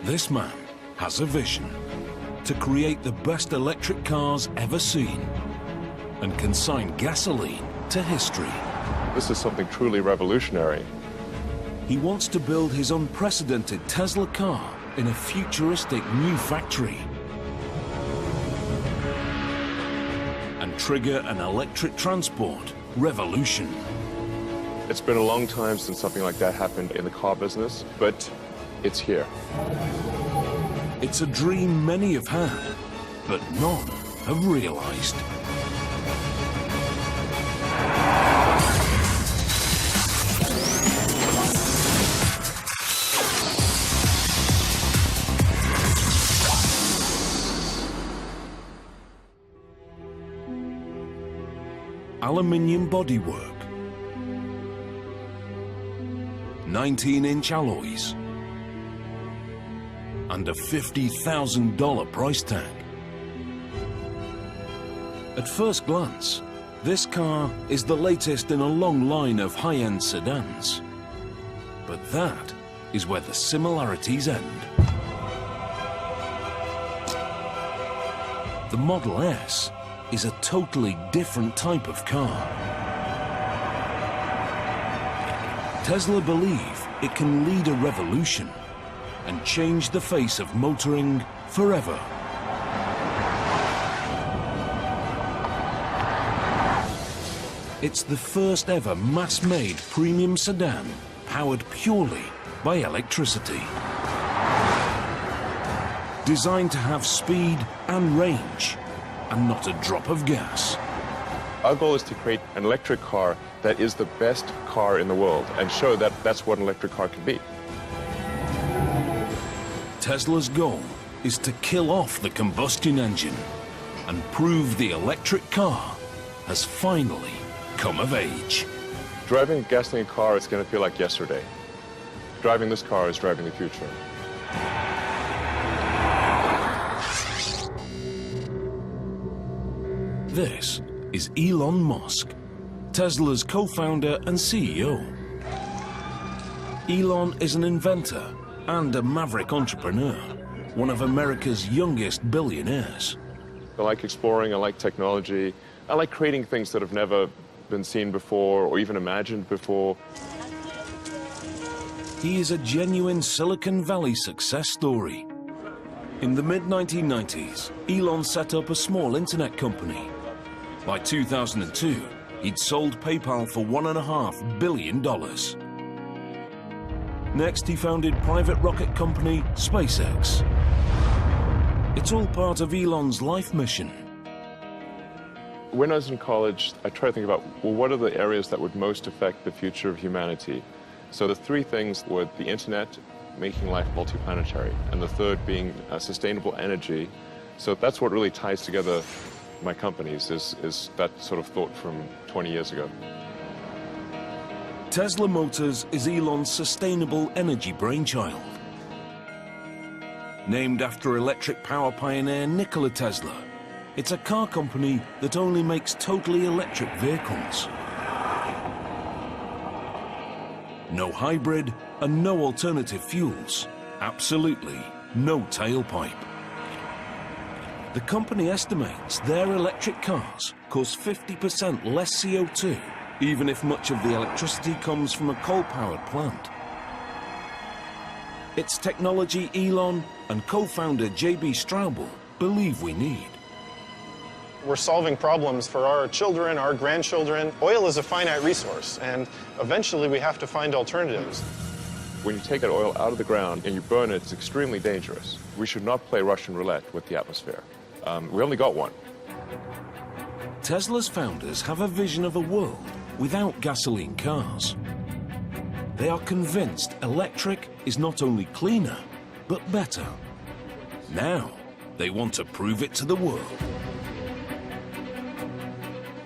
This man has a vision to create the best electric cars ever seen and consign gasoline to history. This is something truly revolutionary. He wants to build his unprecedented Tesla car in a futuristic new factory and trigger an electric transport revolution. It's been a long time since something like that happened in the car business, but it's here. It's a dream many have had, but none have realized. Aluminium bodywork, 19-inch alloys, and a $50,000 price tag. At first glance, this car is the latest in a long line of high-end sedans. But that is where the similarities end. The Model S is a totally different type of car. Tesla believe it can lead a revolution and change the face of motoring forever. It's the first ever mass-made premium sedan powered purely by electricity. Designed to have speed and range, and not a drop of gas. Our goal is to create an electric car that is the best car in the world and show that that's what an electric car can be. Tesla's goal is to kill off the combustion engine and prove the electric car has finally come of age. Driving a gasoline car is going to feel like yesterday. Driving this car is driving the future. This is Elon Musk, Tesla's co-founder and CEO. Elon is an inventor and a maverick entrepreneur, one of America's youngest billionaires. I like exploring, I like technology, I like creating things that have never been seen before or even imagined before. He is a genuine Silicon Valley success story. In the mid-1990s, Elon set up a small internet company. By 2002, he'd sold PayPal for $1.5 billion. Next, he founded private rocket company SpaceX. It's all part of Elon's life mission. When I was in college, I tried to think about, well, what are the areas that would most affect the future of humanity? So the three things were the internet, making life multiplanetary, and the third being sustainable energy. So that's what really ties together my companies, is that sort of thought from 20 years ago. Tesla Motors is Elon's sustainable energy brainchild. Named after electric power pioneer Nikola Tesla, it's a car company that only makes totally electric vehicles. No hybrid and no alternative fuels. Absolutely no tailpipe. The company estimates their electric cars cause 50% less CO2, even if much of the electricity comes from a coal-powered plant. It's technology Elon and co-founder J.B. Straubel believe we need. We're solving problems for our children, our grandchildren. Oil is a finite resource, and eventually we have to find alternatives. When you take that oil out of the ground and you burn it, it's extremely dangerous. We should not play Russian roulette with the atmosphere. We only got one. Tesla's founders have a vision of a world without gasoline cars. They are convinced electric is not only cleaner, but better. Now, they want to prove it to the world.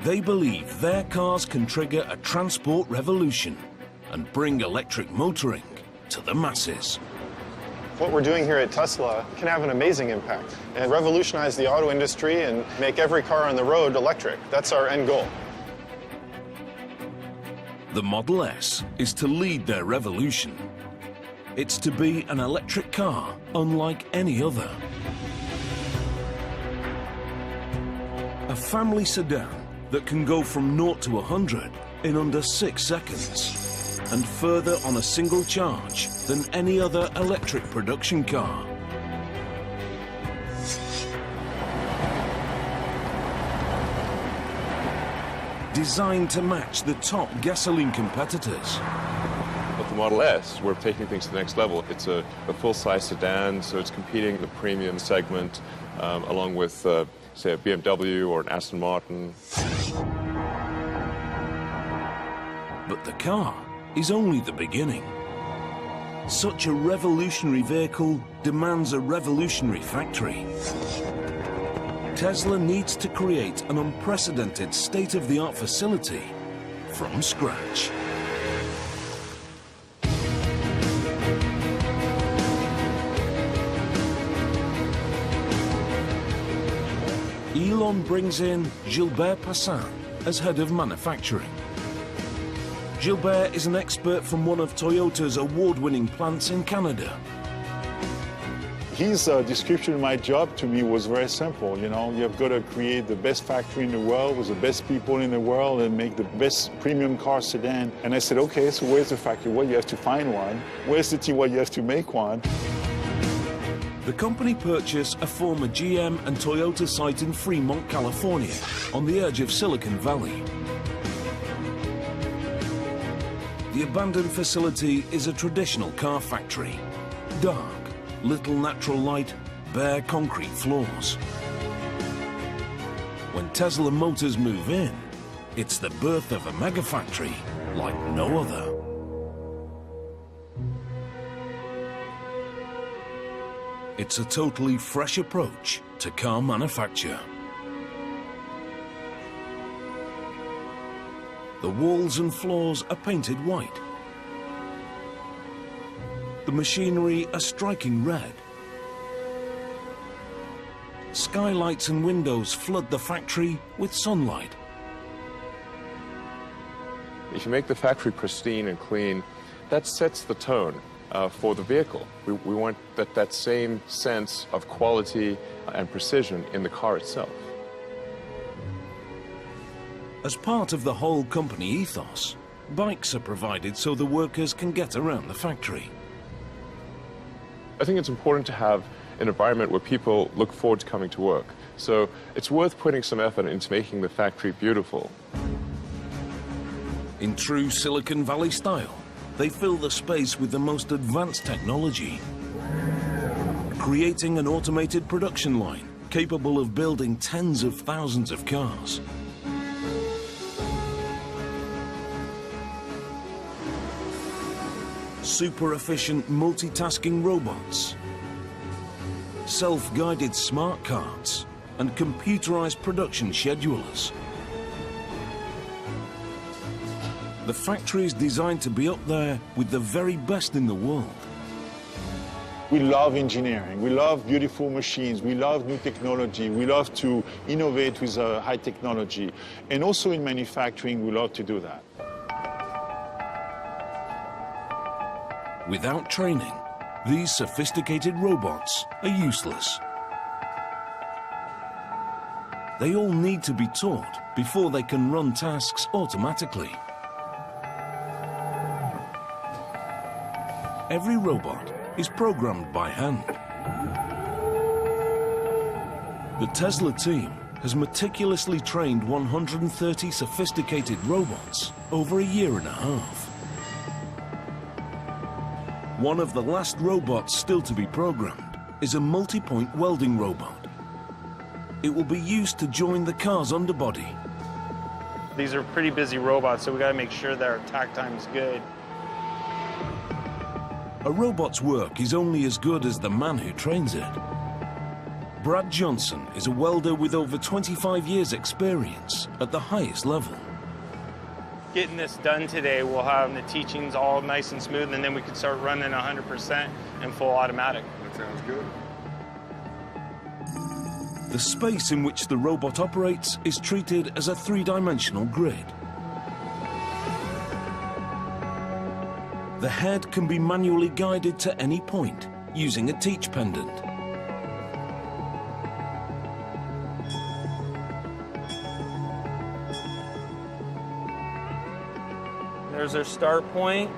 They believe their cars can trigger a transport revolution and bring electric motoring to the masses. What we're doing here at Tesla can have an amazing impact and revolutionize the auto industry and make every car on the road electric. That's our end goal. The Model S is to lead their revolution. It's to be an electric car unlike any other. A family sedan that can go from 0 to 100 in under 6 seconds, and further on a single charge than any other electric production car. Designed to match the top gasoline competitors. But the Model S, we're taking things to the next level. It's a full-size sedan, so it's competing in the premium segment, along with, say, a BMW or an Aston Martin. But the car is only the beginning. Such a revolutionary vehicle demands a revolutionary factory. Tesla needs to create an unprecedented state-of-the-art facility from scratch. Elon brings in Gilbert Passin as head of manufacturing. Gilbert is an expert from one of Toyota's award-winning plants in Canada. His description of my job to me was very simple. You know, you've got to create the best factory in the world with the best people in the world and make the best premium car sedan. And I said, okay, so where's the factory? Well, you have to find one. Where's the team? Well, you have to make one. The company purchased a former GM and Toyota site in Fremont, California, on the edge of Silicon Valley. The abandoned facility is a traditional car factory. Dark, little natural light, bare concrete floors. When Tesla Motors move in, it's the birth of a mega factory like no other. It's a totally fresh approach to car manufacture. The walls and floors are painted white. The machinery a striking red. Skylights and windows flood the factory with sunlight. If you make the factory pristine and clean, that sets the tone for the vehicle. We want that same sense of quality and precision in the car itself. As part of the whole company ethos, bikes are provided so the workers can get around the factory. I think it's important to have an environment where people look forward to coming to work. So it's worth putting some effort into making the factory beautiful. In true Silicon Valley style, they fill the space with the most advanced technology, creating an automated production line capable of building tens of thousands of cars. Super efficient multitasking robots, self-guided smart carts, and computerized production schedulers. The factory is designed to be up there with the very best in the world. We love engineering. We love beautiful machines. We love new technology. We love to innovate with high technology. And also in manufacturing, we love to do that. Without training, these sophisticated robots are useless. They all need to be taught before they can run tasks automatically. Every robot is programmed by hand. The Tesla team has meticulously trained 130 sophisticated robots over a year and a half. One of the last robots still to be programmed is a multi-point welding robot. It will be used to join the car's underbody. These are pretty busy robots, so we gotta make sure that our tack time is good. A robot's work is only as good as the man who trains it. Brad Johnson is a welder with over 25 years' experience at the highest level. Getting this done today, we'll have the teachings all nice and smooth, and then we can start running 100% in full automatic. That sounds good. The space in which the robot operates is treated as a three-dimensional grid. The head can be manually guided to any point using a teach pendant. There's our start point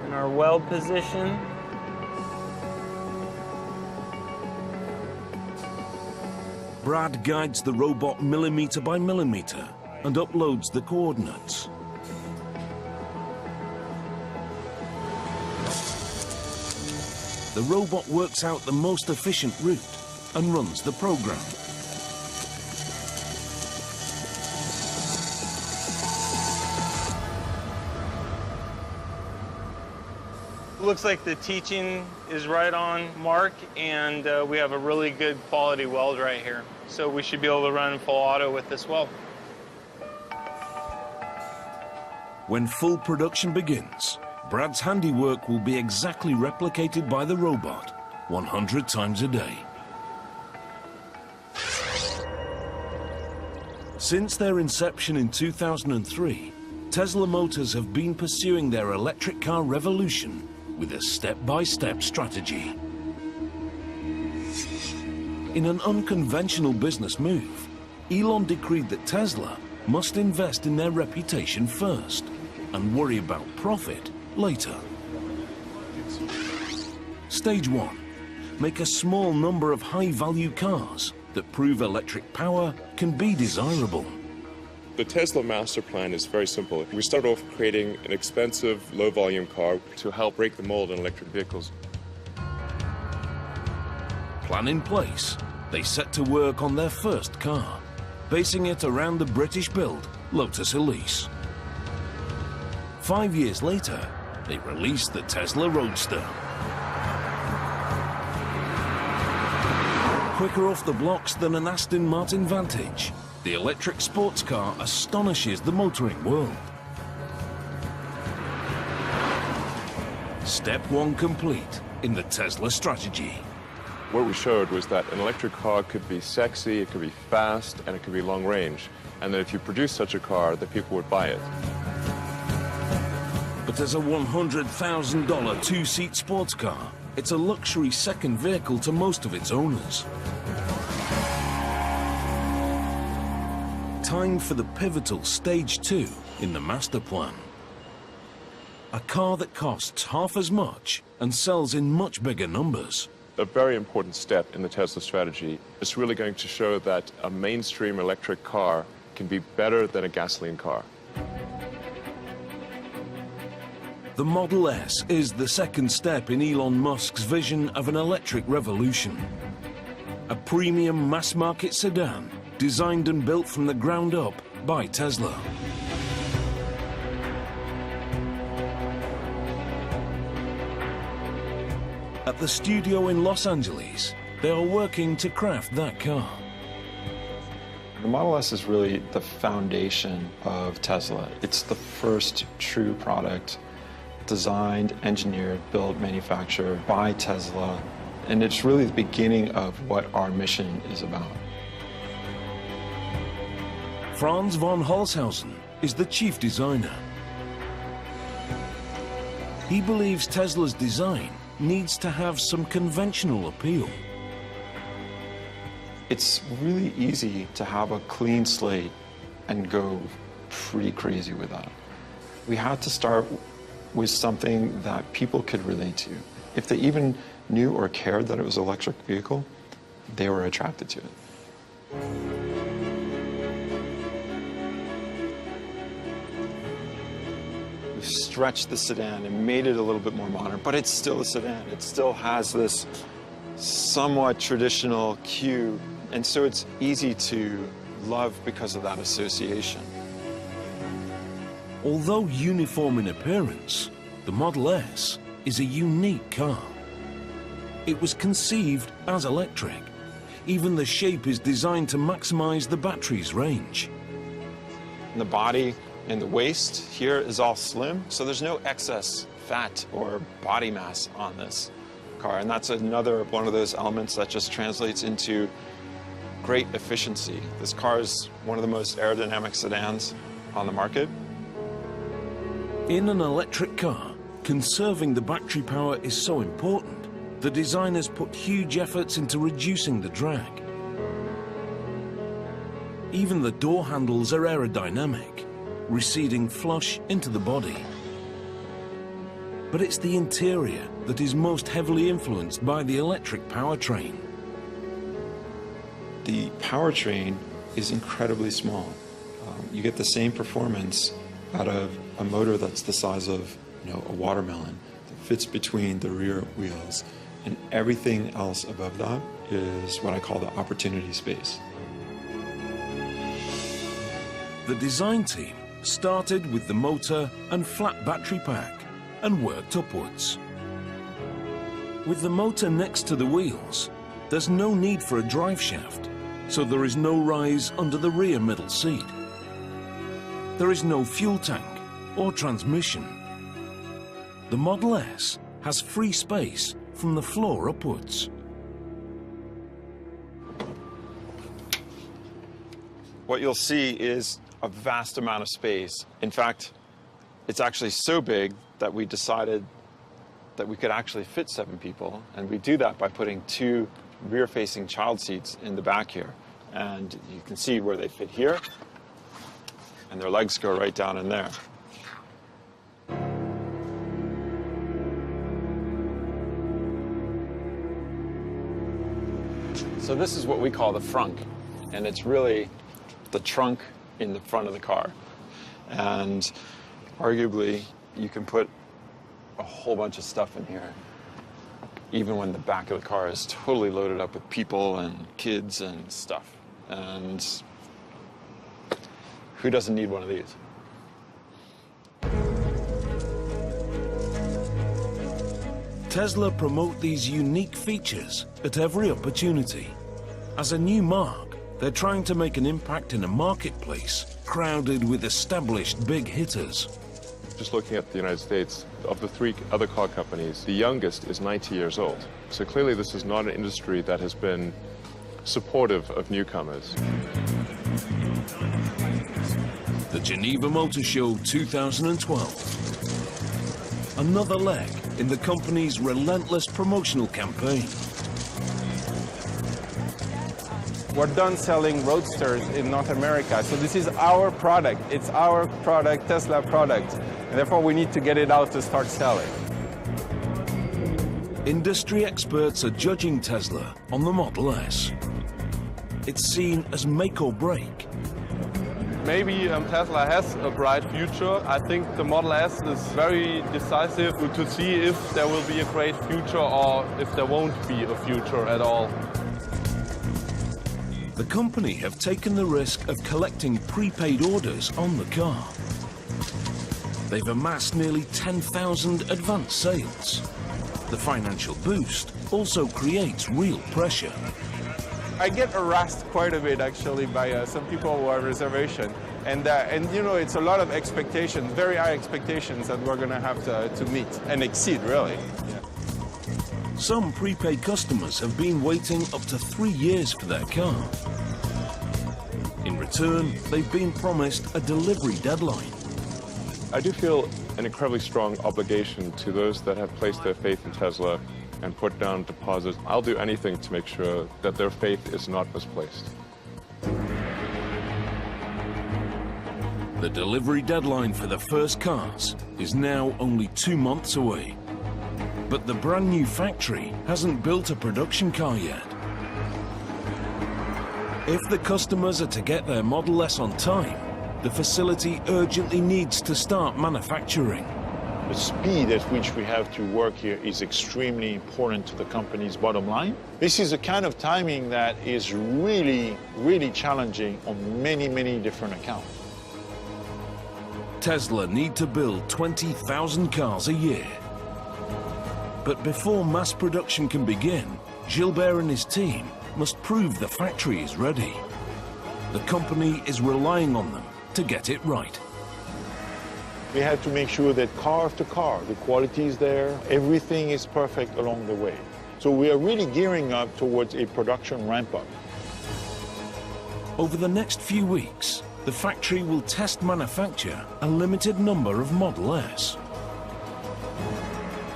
and our weld position. Brad guides the robot millimeter by millimeter and uploads the coordinates. The robot works out the most efficient route and runs the program. Looks like the teaching is right on mark, and we have a really good quality weld right here. So we should be able to run full auto with this weld. When full production begins, Brad's handiwork will be exactly replicated by the robot 100 times a day. Since their inception in 2003, Tesla Motors have been pursuing their electric car revolution with a step-by-step strategy. In an unconventional business move, Elon decreed that Tesla must invest in their reputation first and worry about profit later. Stage 1. Make a small number of high-value cars that prove electric power can be desirable. The Tesla master plan is very simple. We start off creating an expensive, low-volume car to help break the mold in electric vehicles. Plan in place, they set to work on their first car, basing it around the British-built Lotus Elise. 5 years later, they released the Tesla Roadster. Quicker off the blocks than an Aston Martin Vantage, the electric sports car astonishes the motoring world. Step 1 complete in the Tesla strategy. What we showed was that an electric car could be sexy, it could be fast, and it could be long range. And that if you produce such a car, that people would buy it. But as a $100,000 two-seat sports car, it's a luxury second vehicle to most of its owners. Time for the pivotal Stage 2 in the master plan. A car that costs half as much and sells in much bigger numbers. A very important step in the Tesla strategy is really going to show that a mainstream electric car can be better than a gasoline car. The Model S is the second step in Elon Musk's vision of an electric revolution. A premium mass-market sedan designed and built from the ground up by Tesla. At the studio in Los Angeles, they are working to craft that car. The Model S is really the foundation of Tesla. It's the first true product designed, engineered, built, manufactured by Tesla. And it's really the beginning of what our mission is about. Franz von Holzhausen is the chief designer. He believes Tesla's design needs to have some conventional appeal. It's really easy to have a clean slate and go pretty crazy with that. We had to start with something that people could relate to. If they even knew or cared that it was an electric vehicle, they were attracted to it. We've stretched the sedan and made it a little bit more modern, but it's still a sedan. It still has this somewhat traditional cue, and so it's easy to love because of that association. Although uniform in appearance, the Model S is a unique car. It was conceived as electric. Even the shape is designed to maximize the battery's range. And the body and the waist here is all slim, so there's no excess fat or body mass on this car. And that's another one of those elements that just translates into great efficiency. This car is one of the most aerodynamic sedans on the market. In an electric car, Conserving the battery power is so important, the designers put huge efforts into reducing the drag. Even the door handles are aerodynamic, receding flush into the body. But it's the interior that is most heavily influenced by the electric powertrain. The powertrain is incredibly small. You get the same performance out of a motor that's the size of, a watermelon, that fits between the rear wheels, and everything else above that is what I call the opportunity space. The design team started with the motor and flat battery pack and worked upwards. With the motor next to the wheels, there's no need for a drive shaft, so there is no rise under the rear middle seat. There is no fuel tank or transmission. The Model S has free space from the floor upwards. What you'll see is a vast amount of space. In fact, it's actually so big that we decided that we could actually fit 7 people, and we do that by putting 2 rear-facing child seats in the back here. And you can see where they fit here, and their legs go right down in there. So this is what we call the frunk, and it's really the trunk in the front of the car. And arguably, you can put a whole bunch of stuff in here, even when the back of the car is totally loaded up with people and kids and stuff. And who doesn't need one of these? Tesla promote these unique features at every opportunity. As a new mark, they're trying to make an impact in a marketplace crowded with established big hitters. Just looking at the United States, of the 3 other car companies, the youngest is 90 years old. So clearly this is not an industry that has been supportive of newcomers. The Geneva Motor Show 2012. Another leg in the company's relentless promotional campaign. We're done selling Roadsters in North America, so this is our product. It's our product, Tesla product, and therefore we need to get it out to start selling. Industry experts are judging Tesla on the Model S. It's seen as make or break. Maybe Tesla has a bright future. I think the Model S is very decisive to see if there will be a great future or if there won't be a future at all. The company have taken the risk of collecting prepaid orders on the car. They've amassed nearly 10,000 advance sales. The financial boost also creates real pressure. I get harassed quite a bit actually by some people who have reservation, and it's a lot of expectations, very high expectations that we're going to have to meet and exceed, really. Yeah. Some prepaid customers have been waiting up to 3 years for their car. In return, they've been promised a delivery deadline. I do feel an incredibly strong obligation to those that have placed their faith in Tesla and put down deposits. I'll do anything to make sure that their faith is not misplaced. The delivery deadline for the first cars is now only 2 months away. But the brand new factory hasn't built a production car yet. If the customers are to get their Model S on time, the facility urgently needs to start manufacturing. The speed at which we have to work here is extremely important to the company's bottom line. This is a kind of timing that is really, really challenging on many, many different accounts. Tesla need to build 20,000 cars a year. But before mass production can begin, Gilbert and his team must prove the factory is ready. The company is relying on them to get it right. We have to make sure that car after car, the quality is there, everything is perfect along the way. So we are really gearing up towards a production ramp-up. Over the next few weeks, the factory will test manufacture a limited number of Model S.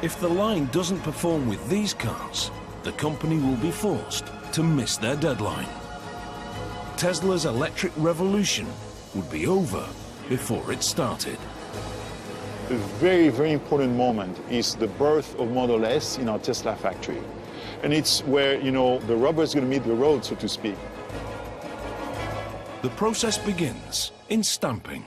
If the line doesn't perform with these cars, the company will be forced to miss their deadline. Tesla's electric revolution would be over before it started. A very, very important moment is the birth of Model S in our Tesla factory. And it's where, the rubber is going to meet the road, so to speak. The process begins in stamping.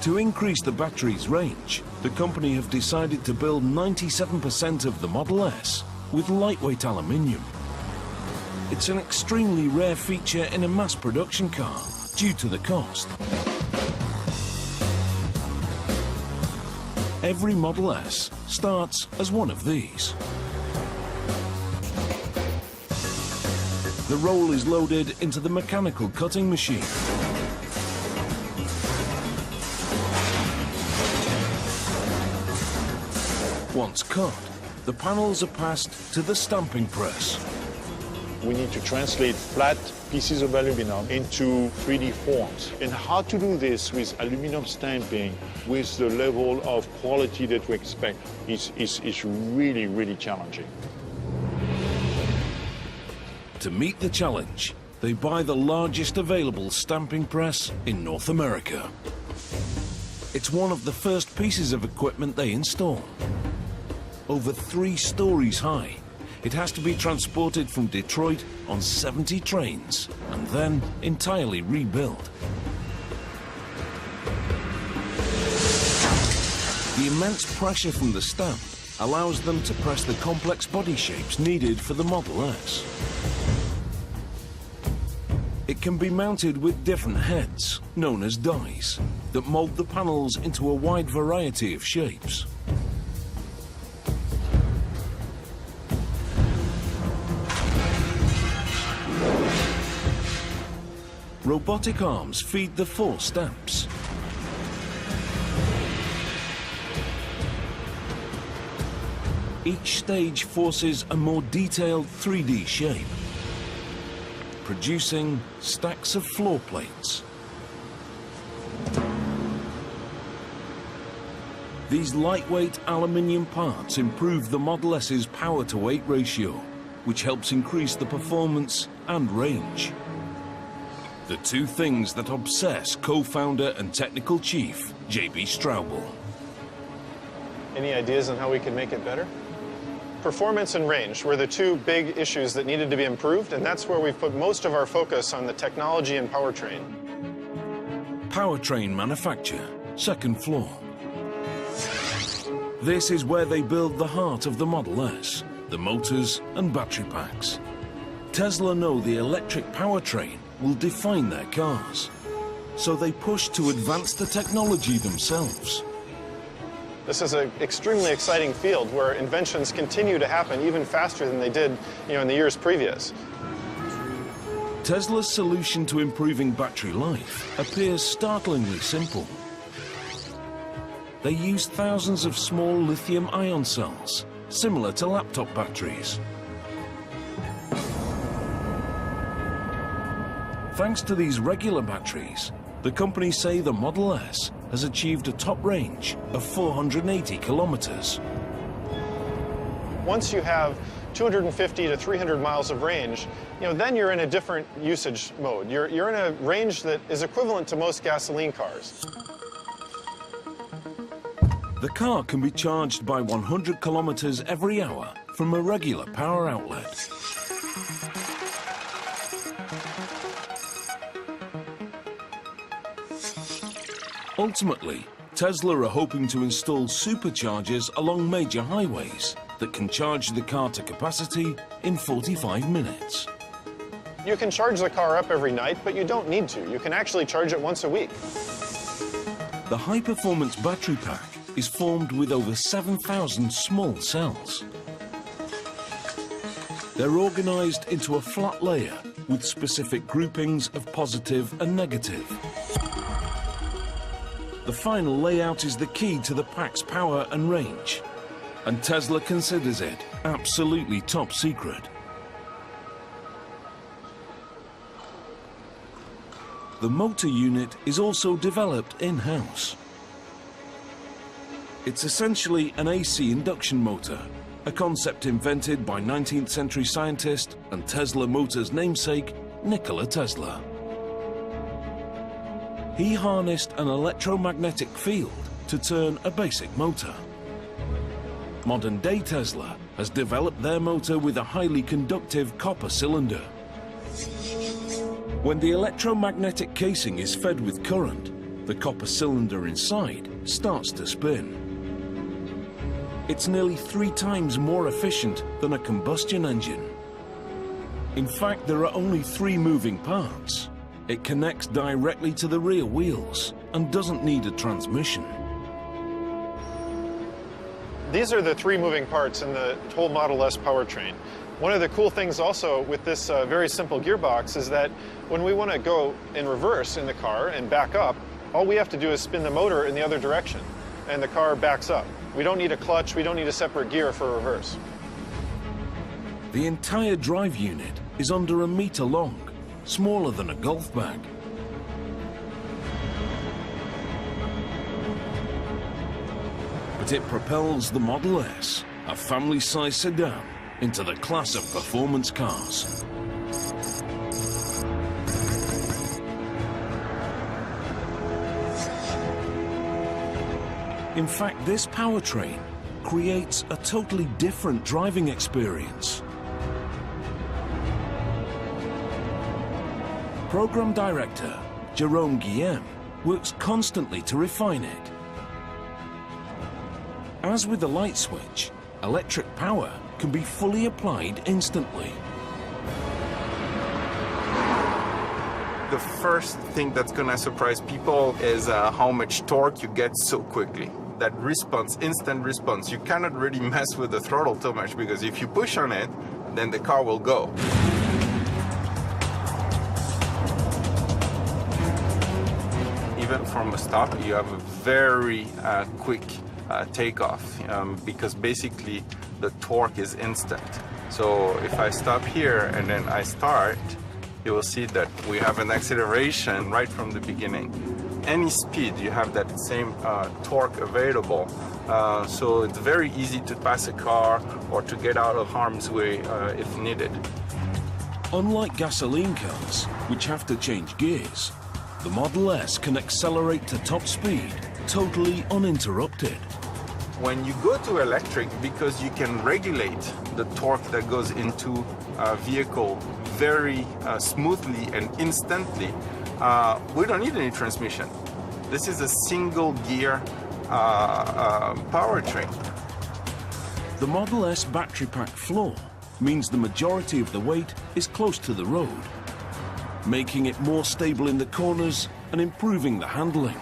To increase the battery's range, the company have decided to build 97% of the Model S with lightweight aluminium. It's an extremely rare feature in a mass production car due to the cost. Every Model S starts as one of these. The roll is loaded into the mechanical cutting machine. Once cut, the panels are passed to the stamping press. We need to translate flat pieces of aluminum into 3D forms. And how to do this with aluminum stamping with the level of quality that we expect is really, really challenging. To meet the challenge, they buy the largest available stamping press in North America. It's one of the first pieces of equipment they install. Over 3 stories high, it has to be transported from Detroit on 70 trains and then entirely rebuilt. The immense pressure from the stamp allows them to press the complex body shapes needed for the Model S. It can be mounted with different heads, known as dies, that mold the panels into a wide variety of shapes. Robotic arms feed the 4 stamps. Each stage forces a more detailed 3D shape, producing stacks of floor plates. These lightweight aluminium parts improve the Model S's power-to-weight ratio, which helps increase the performance and range. The 2 things that obsess co-founder and technical chief, J.B. Straubel. Any ideas on how we can make it better? Performance and range were the 2 big issues that needed to be improved, and that's where we've put most of our focus on the technology and powertrain. Powertrain manufacture, 2nd floor. This is where they build the heart of the Model S, the motors and battery packs. Tesla know the electric powertrain will define their cars, so they push to advance the technology themselves. This is an extremely exciting field where inventions continue to happen even faster than they did, in the years previous. Tesla's solution to improving battery life appears startlingly simple. They use thousands of small lithium-ion cells, similar to laptop batteries. Thanks to these regular batteries, the company say the Model S has achieved a top range of 480 kilometers. Once you have 250 to 300 miles of range, then you're in a different usage mode. You're in a range that is equivalent to most gasoline cars. The car can be charged by 100 kilometers every hour from a regular power outlet. Ultimately, Tesla are hoping to install superchargers along major highways that can charge the car to capacity in 45 minutes. You can charge the car up every night, but you don't need to. You can actually charge it once a week. The high-performance battery pack is formed with over 7,000 small cells. They're organized into a flat layer with specific groupings of positive and negative. The final layout is the key to the pack's power and range, and Tesla considers it absolutely top secret. The motor unit is also developed in-house. It's essentially an AC induction motor, a concept invented by 19th century scientist and Tesla Motors namesake, Nikola Tesla. He harnessed an electromagnetic field to turn a basic motor. Modern-day Tesla has developed their motor with a highly conductive copper cylinder. When the electromagnetic casing is fed with current, the copper cylinder inside starts to spin. It's nearly 3 times more efficient than a combustion engine. In fact, there are only 3 moving parts. It connects directly to the rear wheels and doesn't need a transmission. These are the 3 moving parts in the whole Model S powertrain. One of the cool things also with this very simple gearbox is that when we want to go in reverse in the car and back up, all we have to do is spin the motor in the other direction, and the car backs up. We don't need a clutch, we don't need a separate gear for reverse. The entire drive unit is under 1 meter long, smaller than a golf bag. But it propels the Model S, a family-sized sedan, into the class of performance cars. In fact, this powertrain creates a totally different driving experience. Program Director Jerome Guillem works constantly to refine it. As with the light switch, electric power can be fully applied instantly. The first thing that's going to surprise people is how much torque you get so quickly. That response, instant response, you cannot really mess with the throttle too much, because if you push on it, then the car will go. Even from a stop, you have a very quick takeoff, because basically the torque is instant. So if I stop here and then I start, you will see that we have an acceleration right from the beginning. Any speed, you have that same torque available. So it's very easy to pass a car or to get out of harm's way if needed. Unlike gasoline cars, which have to change gears, the Model S can accelerate to top speed totally uninterrupted. When you go to electric, because you can regulate the torque that goes into a vehicle very smoothly and instantly, we don't need any transmission. This is a single gear powertrain. The Model S battery pack floor means the majority of the weight is close to the road, making it more stable in the corners and improving the handling.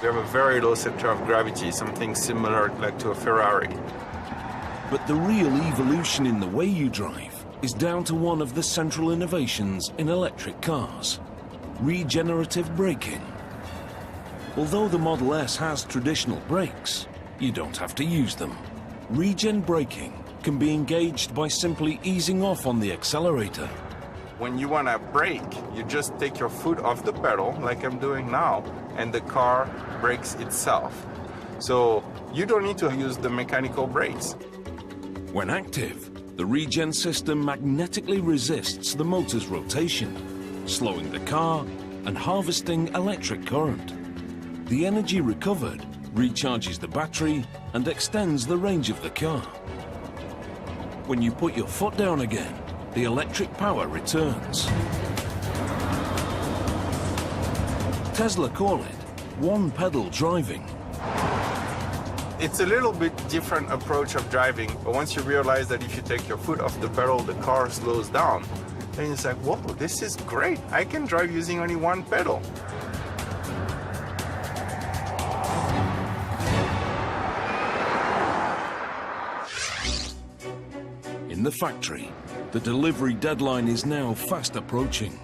We have a very low center of gravity, something similar like to a Ferrari. But the real evolution in the way you drive is down to one of the central innovations in electric cars: regenerative braking. Although the Model S has traditional brakes, you don't have to use them. Regen braking can be engaged by simply easing off on the accelerator. When you want to brake, you just take your foot off the pedal, like I'm doing now, and the car brakes itself. So you don't need to use the mechanical brakes. When active, the regen system magnetically resists the motor's rotation, slowing the car and harvesting electric current. The energy recovered recharges the battery and extends the range of the car. When you put your foot down again, the electric power returns. Tesla call it one-pedal driving. It's a little bit different approach of driving, but once you realize that if you take your foot off the pedal, the car slows down, then it's like, whoa, this is great. I can drive using only one pedal. In the factory, the delivery deadline is now fast approaching.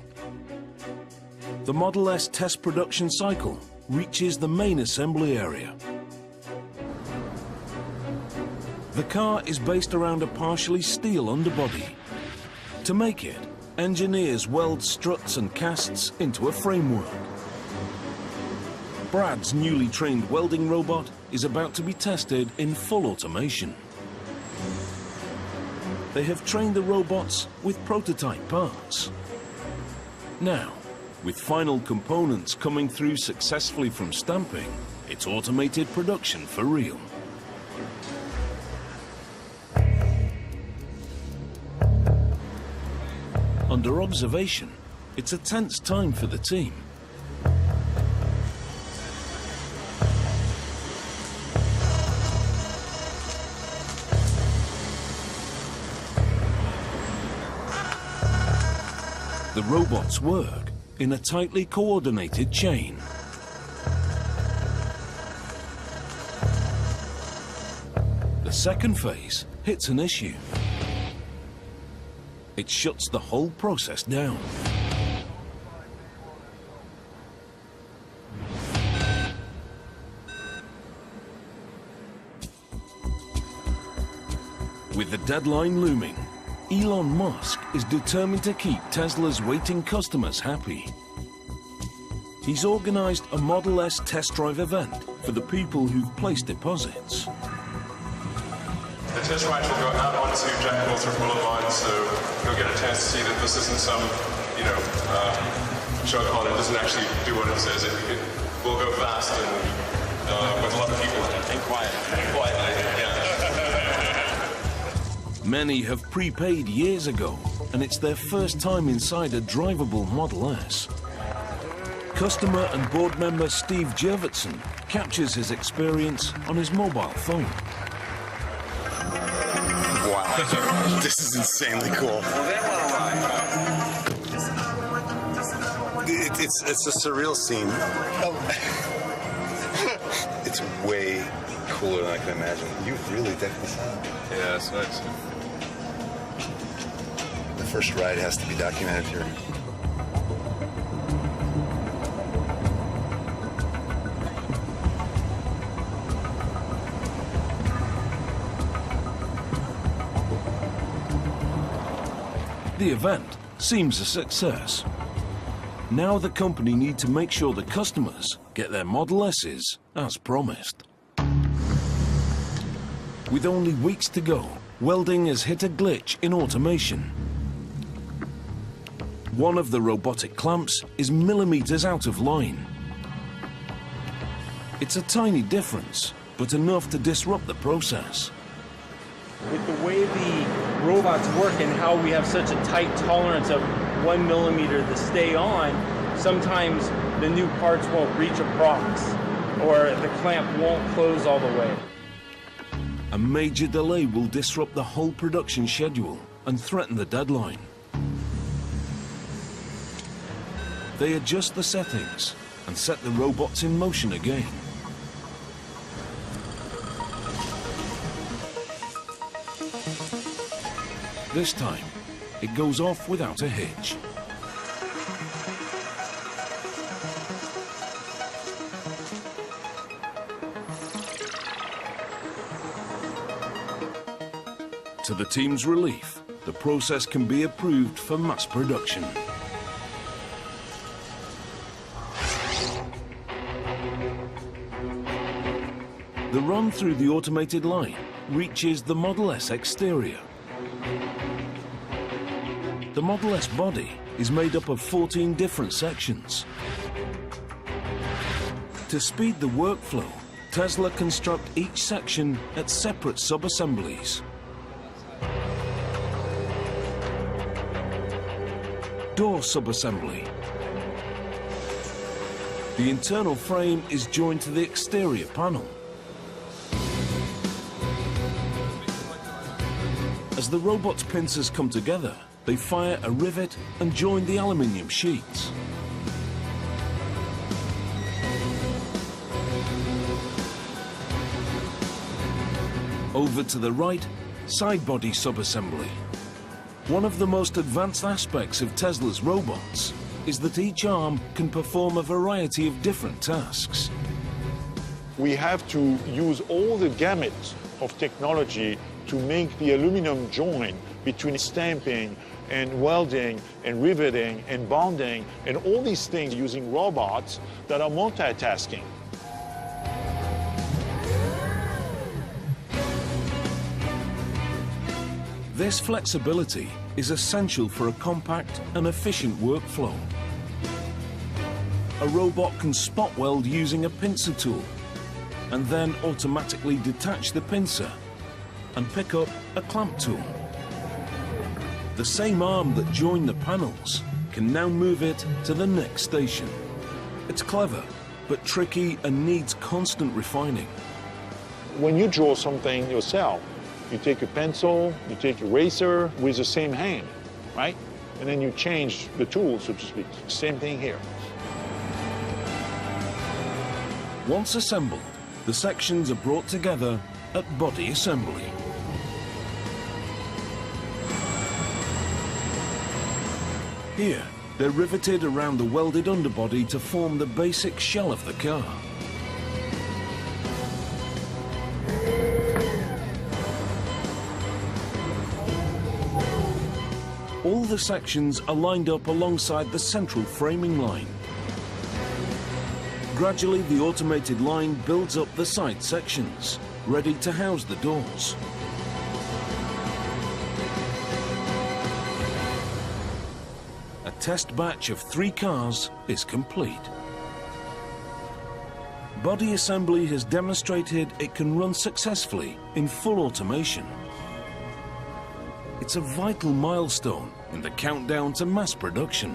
The Model S test production cycle reaches the main assembly area. The car is based around a partially steel underbody. To make it, engineers weld struts and casts into a framework. Brad's newly trained welding robot is about to be tested in full automation. They have trained the robots with prototype parts. Now, with final components coming through successfully from stamping, it's automated production for real. Under observation, it's a tense time for the team. The robots work in a tightly coordinated chain. The second phase hits an issue. It shuts the whole process down. With the deadline looming, Elon Musk is determined to keep Tesla's waiting customers happy. He's organized a Model S test drive event for the people who've placed deposits. The test ride will go out onto Jack Northrop Boulevard, so you'll get a chance to see that this isn't some, show car that doesn't actually do what it says. It will go fast and with a lot of people in it. And quiet. And quietly, yeah. Many have prepaid years ago, and it's their first time inside a drivable Model S. Customer and board member Steve Jurvetson captures his experience on his mobile phone. Wow, this is insanely cool. It's a surreal scene. It's way cooler than I can imagine. You really definitely saw it. Yeah, it's nice. The first ride has to be documented here. The event seems a success. Now the company need to make sure the customers get their Model S's as promised. With only weeks to go, welding has hit a glitch in automation. One of the robotic clamps is millimeters out of line. It's a tiny difference, but enough to disrupt the process. With the way the robots work and how we have such a tight tolerance of 1 millimeter to stay on, sometimes the new parts won't reach a prox, or the clamp won't close all the way. A major delay will disrupt the whole production schedule and threaten the deadline. They adjust the settings and set the robots in motion again. This time, it goes off without a hitch. To the team's relief, the process can be approved for mass production. The run through the automated line reaches the Model S exterior. The Model S body is made up of 14 different sections. To speed the workflow, Tesla construct each section at separate sub-assemblies. Door sub-assembly. The internal frame is joined to the exterior panel. As the robot's pincers come together, they fire a rivet and join the aluminium sheets. Over to the right, side body sub-assembly. One of the most advanced aspects of Tesla's robots is that each arm can perform a variety of different tasks. We have to use all the gamut of technology to make the aluminum joint between stamping and welding and riveting and bonding and all these things using robots that are multitasking. This flexibility is essential for a compact and efficient workflow. A robot can spot weld using a pincer tool and then automatically detach the pincer and pick up a clamp tool. The same arm that joined the panels can now move it to the next station. It's clever, but tricky and needs constant refining. When you draw something yourself, you take a pencil, you take a eraser with the same hand, right? And then you change the tool, so to speak. Same thing here. Once assembled, the sections are brought together at body assembly. Here, they're riveted around the welded underbody to form the basic shell of the car. All the sections are lined up alongside the central framing line. Gradually, the automated line builds up the side sections, ready to house the doors. A test batch of 3 cars is complete. Body assembly has demonstrated it can run successfully in full automation. It's a vital milestone in the countdown to mass production.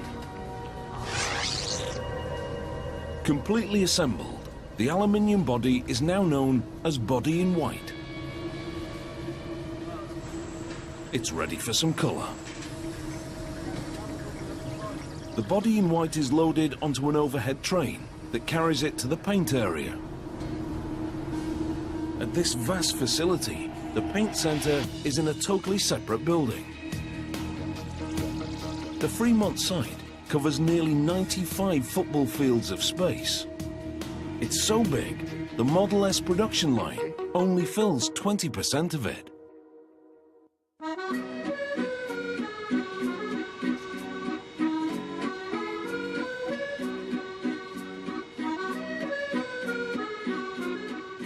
Completely assembled, the aluminium body is now known as body in white. It's ready for some colour. The body in white is loaded onto an overhead train that carries it to the paint area. At this vast facility, the paint centre is in a totally separate building. The Fremont site covers nearly 95 football fields of space. It's so big, the Model S production line only fills 20% of it.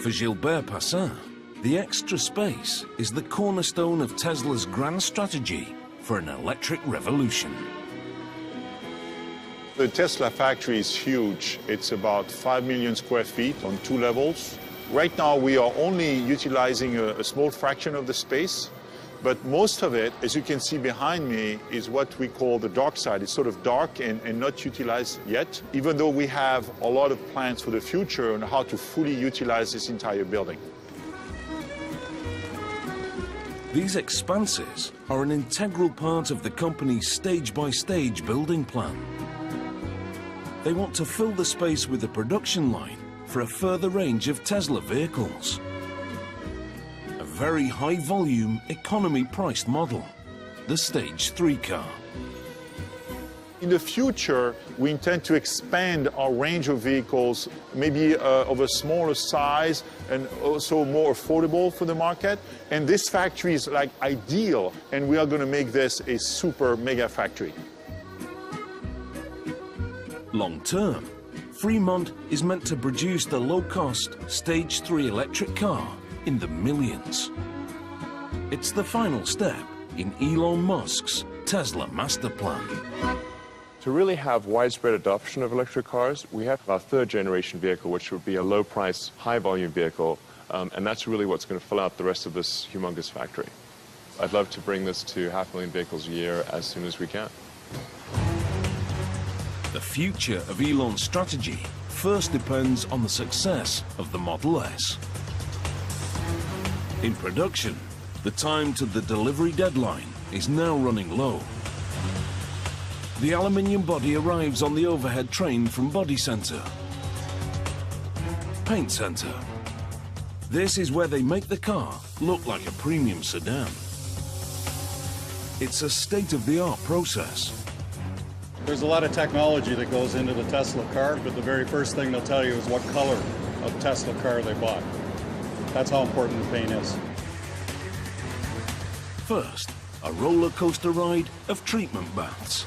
For Gilbert Passin, the extra space is the cornerstone of Tesla's grand strategy for an electric revolution. The Tesla factory is huge. It's about 5 million square feet on 2 levels. Right now, we are only utilizing a small fraction of the space, but most of it, as you can see behind me, is what we call the dark side. It's sort of dark and not utilized yet, even though we have a lot of plans for the future on how to fully utilize this entire building. These expanses are an integral part of the company's stage-by-stage building plan. They want to fill the space with a production line for a further range of Tesla vehicles. A very high-volume, economy-priced model, the Stage 3 car. In the future, we intend to expand our range of vehicles, maybe of a smaller size and also more affordable for the market. And this factory is like ideal, and we are going to make this a super mega factory. Long term, Fremont is meant to produce the low-cost Stage 3 electric car in the millions. It's the final step in Elon Musk's Tesla master plan. To really have widespread adoption of electric cars, we have our 3rd generation vehicle, which would be a low-price, high-volume vehicle, and that's really what's going to fill out the rest of this humongous factory. I'd love to bring this to 500,000 vehicles a year as soon as we can. The future of Elon's strategy first depends on the success of the Model S. In production, the time to the delivery deadline is now running low. The aluminium body arrives on the overhead train from Body Center. Paint Center. This is where they make the car look like a premium sedan. It's a state-of-the-art process. There's a lot of technology that goes into the Tesla car, but the very first thing they'll tell you is what color of Tesla car they bought. That's how important the paint is. First, a roller coaster ride of treatment baths.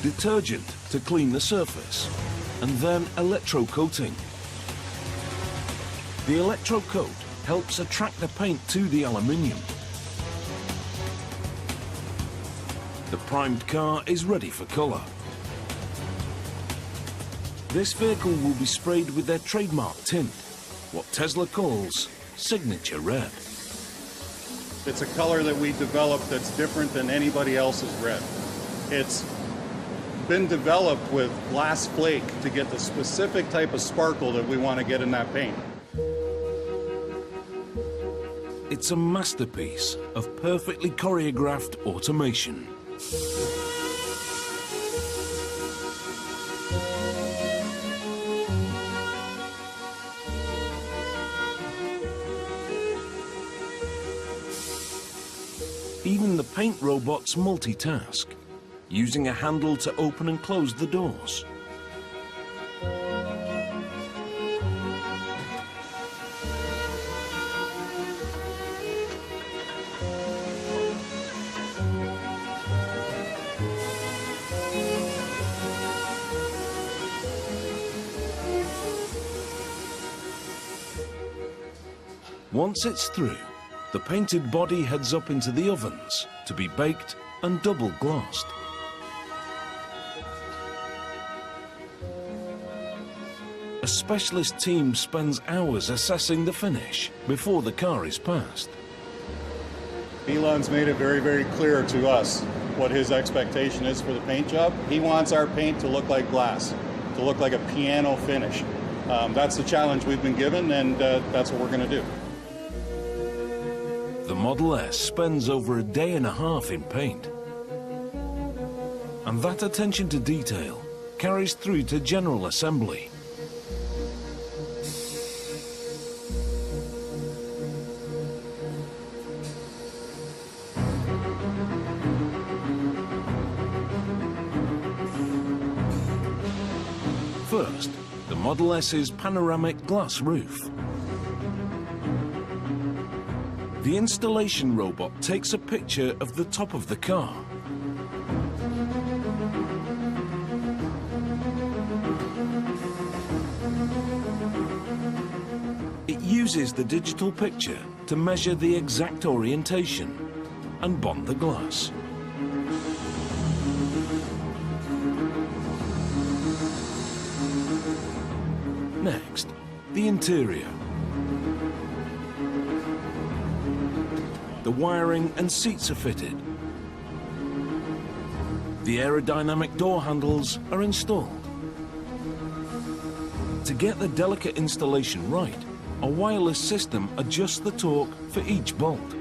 Detergent to clean the surface, and then electrocoating. The electrocoat helps attract the paint to the aluminium. The primed car is ready for colour. This vehicle will be sprayed with their trademark tint, what Tesla calls Signature Red. It's a color that we developed that's different than anybody else's red. It's been developed with glass flake to get the specific type of sparkle that we want to get in that paint. It's a masterpiece of perfectly choreographed automation. Even the paint robots multitask, using a handle to open and close the doors. Once it's through, the painted body heads up into the ovens to be baked and double glassed. A specialist team spends hours assessing the finish before the car is passed. Elon's made it very, very clear to us what his expectation is for the paint job. He wants our paint to look like glass, to look like a piano finish. That's the challenge we've been given, and that's what we're going to do. The Model S spends over a day and a half in paint. And that attention to detail carries through to general assembly. First, the Model S's panoramic glass roof. The installation robot takes a picture of the top of the car. It uses the digital picture to measure the exact orientation and bond the glass. Next, the interior. The wiring and seats are fitted. The aerodynamic door handles are installed. To get the delicate installation right, a wireless system adjusts the torque for each bolt.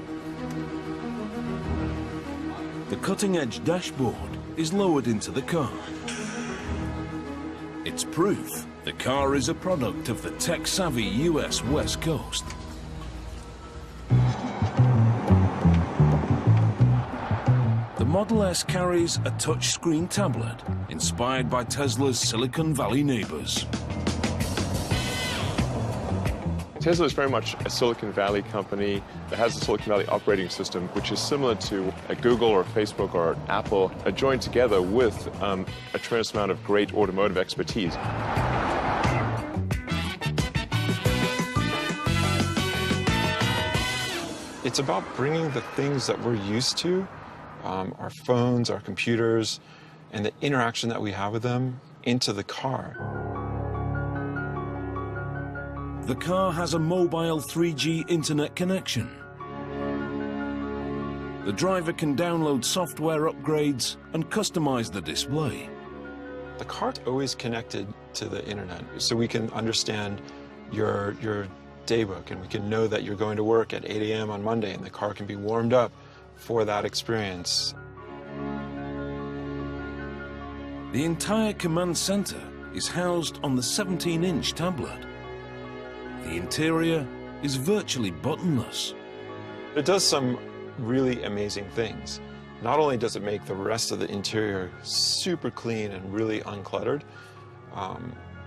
The cutting-edge dashboard is lowered into the car. It's proof the car is a product of the tech-savvy US West Coast. The Model S carries a touchscreen tablet inspired by Tesla's Silicon Valley neighbors. Tesla is very much a Silicon Valley company that has a Silicon Valley operating system, which is similar to a Google or Facebook or Apple, joined together with a tremendous amount of great automotive expertise. It's about bringing the things that we're used to, our phones, our computers, and the interaction that we have with them into the car. The car has a mobile 3G internet connection. The driver can download software upgrades and customize the display. The car's always connected to the internet, so we can understand your daybook, and we can know that you're going to work at 8 a.m. on Monday, and the car can be warmed up for that experience. The entire command center is housed on the 17-inch tablet. The interior is virtually buttonless. It does some really amazing things. Not only does it make the rest of the interior super clean and really uncluttered,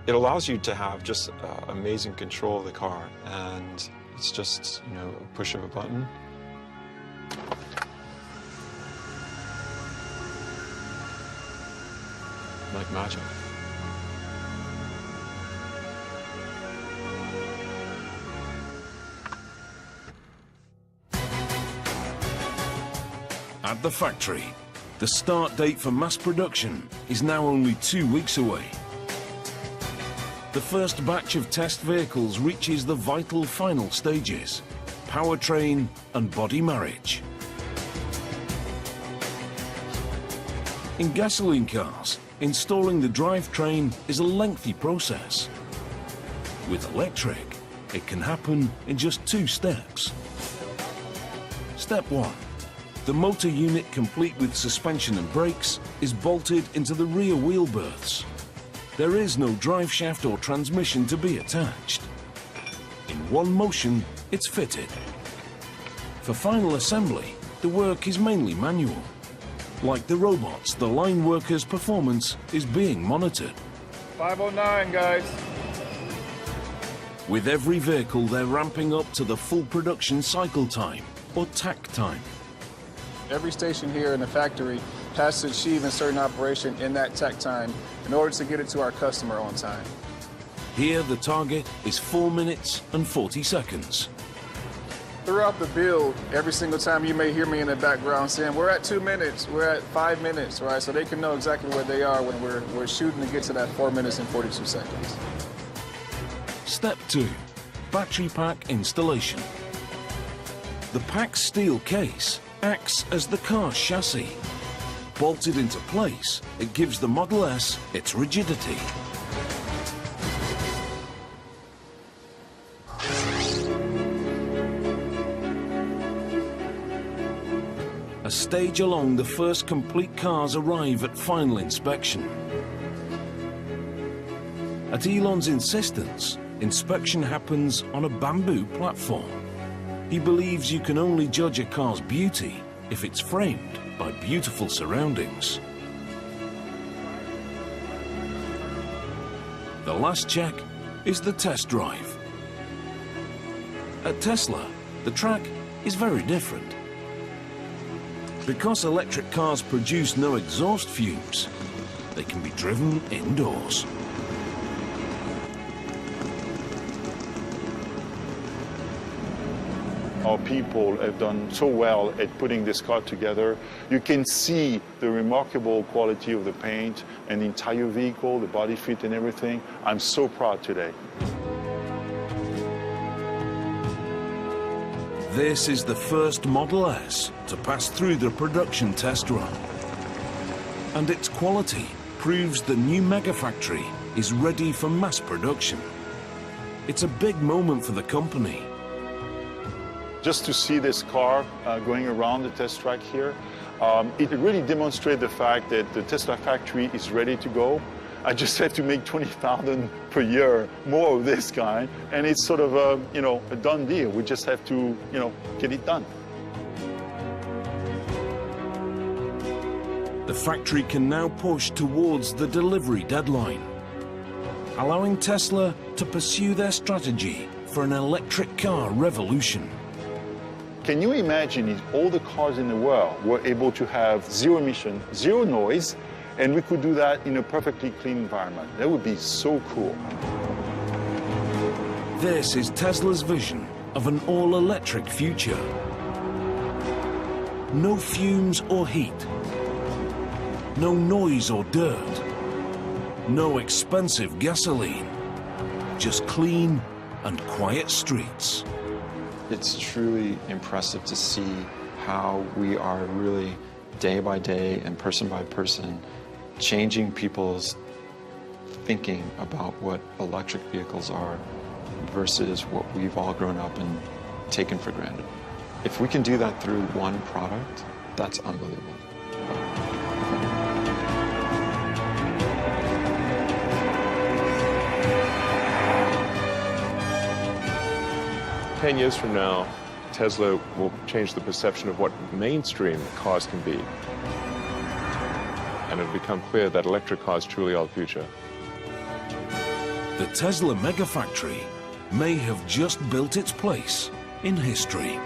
it allows you to have just amazing control of the car, and it's just, you know, a push of a button. Like magic. at the factory. The start date for mass production is now only 2 weeks away. The first batch of test vehicles reaches the vital final stages: powertrain and body marriage. In gasoline cars, installing the drivetrain is a lengthy process. With electric, it can happen in just 2 steps. Step 1. The motor unit, complete with suspension and brakes, is bolted into the rear wheel berths. There is no drive shaft or transmission to be attached. In one motion, it's fitted. For final assembly, the work is mainly manual. Like the robots, the line workers' performance is being monitored. 509, guys. With every vehicle, they're ramping up to the full production cycle time, or TAC time. Every station here in the factory has to achieve a certain operation in that TAC time in order to get it to our customer on time. Here, the target is 4 minutes and 40 seconds. Throughout the build, every single time you may hear me in the background saying, we're at 2 minutes, we're at 5 minutes, right? So they can know exactly where they are when we're shooting to get to that 4 minutes and 42 seconds. Step 2, battery pack installation. The packed steel case acts as the car's chassis. Bolted into place, it gives the Model S its rigidity. A stage along, the first complete cars arrive at final inspection. At Elon's insistence, inspection happens on a bamboo platform. He believes you can only judge a car's beauty if it's framed by beautiful surroundings. The last check is the test drive. At Tesla, the track is very different. Because electric cars produce no exhaust fumes, they can be driven indoors. Our people have done so well at putting this car together. You can see the remarkable quality of the paint and the entire vehicle, the body fit and everything. I'm so proud today. This is the first Model S to pass through the production test run. And its quality proves the new megafactory is ready for mass production. It's a big moment for the company. Just to see this car going around the test track here, it really demonstrates the fact that the Tesla factory is ready to go. I just have to make 20,000 per year more of this kind, and it's sort of a, a done deal. We just have to, get it done. The factory can now push towards the delivery deadline, allowing Tesla to pursue their strategy for an electric car revolution. Can you imagine if all the cars in the world were able to have zero emission, zero noise, and we could do that in a perfectly clean environment? That would be so cool. This is Tesla's vision of an all-electric future. No fumes or heat. No noise or dirt. No expensive gasoline. Just clean and quiet streets. It's truly impressive to see how we are really day by day and person by person changing people's thinking about what electric vehicles are versus what we've all grown up and taken for granted. If we can do that through one product, that's unbelievable. "10 years from now, Tesla will change the perception of what mainstream cars can be. And it'll become clear that electric cars truly are the future." The Tesla Megafactory may have just built its place in history.